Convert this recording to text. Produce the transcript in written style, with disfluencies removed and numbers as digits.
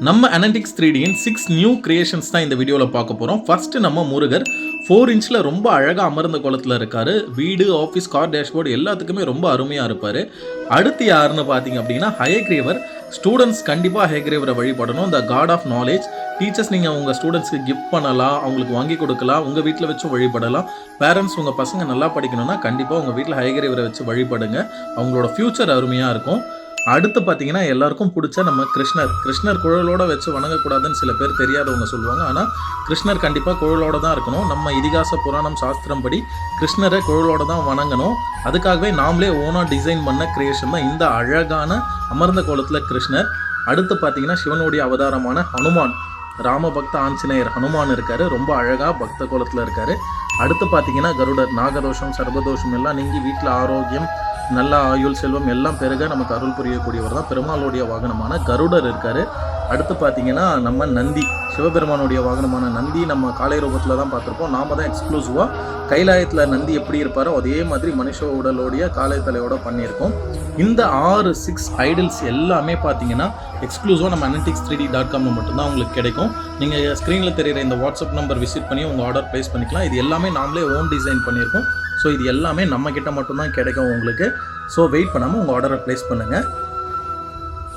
நம்ம analytics 3Dயின் 6 new creations தான் இந்த வீடியோவில் பார்க்க போகிறோம். ஃபர்ஸ்ட் நம்ம முருகர் 4 இன்ச்சில் ரொம்ப அழகாக அமர்ந்த கோலத்தில் இருக்கார். வீடு, ஆஃபீஸ், கார் டேஷ்போர்டு எல்லாத்துக்குமே ரொம்ப அருமையாக இருப்பார். அடுத்து யாருன்னு பார்த்தீங்க அப்படின்னா ஹயக்ரீவர். ஸ்டூடெண்ட்ஸ் கண்டிப்பாக ஹயக்ரீவரை வழிபடணும். த காட் ஆஃப் நாலேஜ். டீச்சர்ஸ் நீங்கள் உங்கள் ஸ்டூடெண்ட்ஸ்க்கு கிஃப்ட் பண்ணலாம், அவங்களுக்கு வாங்கி கொடுக்கலாம், உங்கள் வீட்டில் வச்சு வழிபடலாம். பேரண்ட்ஸ் உங்கள் பசங்க நல்லா படிக்கணும்னா கண்டிப்பாக உங்கள் வீட்டில் ஹயக்ரீவரை வச்சு வழிபடுங்க. அவங்களோட ஃப்யூச்சர் அருமையாக இருக்கும். அடுத்து பார்த்தீங்கன்னா எல்லாருக்கும் பிடிச்ச நம்ம கிருஷ்ணர் குழலோட வச்சு வணங்கக்கூடாதுன்னு சில பேர் தெரியாதவங்க சொல்லுவாங்க. ஆனால் கிருஷ்ணர் கண்டிப்பாக குழலோட தான் இருக்கணும். நம்ம இதிகாச புராணம் சாஸ்திரம் படி கிருஷ்ணரை குழலோட தான் வணங்கணும். அதுக்காகவே நாமளே ஓனாக டிசைன் பண்ண கிரியேஷன் தான் இந்த அழகான அமர்ந்த கோலத்தில் கிருஷ்ணர். அடுத்து பார்த்தீங்கன்னா சிவனுடைய அவதாரமான ஹனுமான், ராமபக்த ஆஞ்சநேயர் ஹனுமான் இருக்காரு. ரொம்ப அழகாக பக்த கோலத்தில் இருக்காரு. அடுத்து பார்த்தீங்கன்னா கருடர். நாகதோஷம், சர்வதோஷம் எல்லாம் நீங்கி வீட்டில் ஆரோக்கியம், நல்ல ஆயுள், செல்வம் எல்லாம் பெருக நமக்கு அருள் புரியக்கூடியவர் தான். பெருமாளுடைய வாகனமான கருடர் இருக்காரு. அடுத்து பார்த்தீங்கன்னா நம்ம நந்தி, சிவபெருமானுடைய வாகனமான நந்தி நம்ம காலை ரூபத்தில் தான் பார்த்துருப்போம். நாம தான் எக்ஸ்க்ளூசிவாக கைலாயத்தில் நந்தி எப்படி இருப்பாரோ அதே மாதிரி மனுஷ உடலோடைய காலை தலையோட பண்ணியிருக்கோம். இந்த 6 ஐடல்ஸ் எல்லாமே பார்த்தீங்கன்னா எக்ஸ்க்ளூசிவாக நம்ம analytics3d.com மட்டும்தான் உங்களுக்கு கிடைக்கும். நீங்கள் ஸ்க்ரீனில் தெரிகிற இந்த வாட்ஸ்அப் நம்பர் விசிட் பண்ணி உங்கள் ஆர்டர் ப்ளேஸ் பண்ணிக்கலாம். இது எல்லாமே நாமளே ஓன் டிசைன் பண்ணியிருக்கோம். ஸோ இது எல்லாமே நம்மக்கிட்ட மட்டும்தான் கிடைக்கும் உங்களுக்கு. ஸோ வெயிட் பண்ணாமல் உங்கள் ஆர்டரை ப்ளேஸ் பண்ணுங்கள்.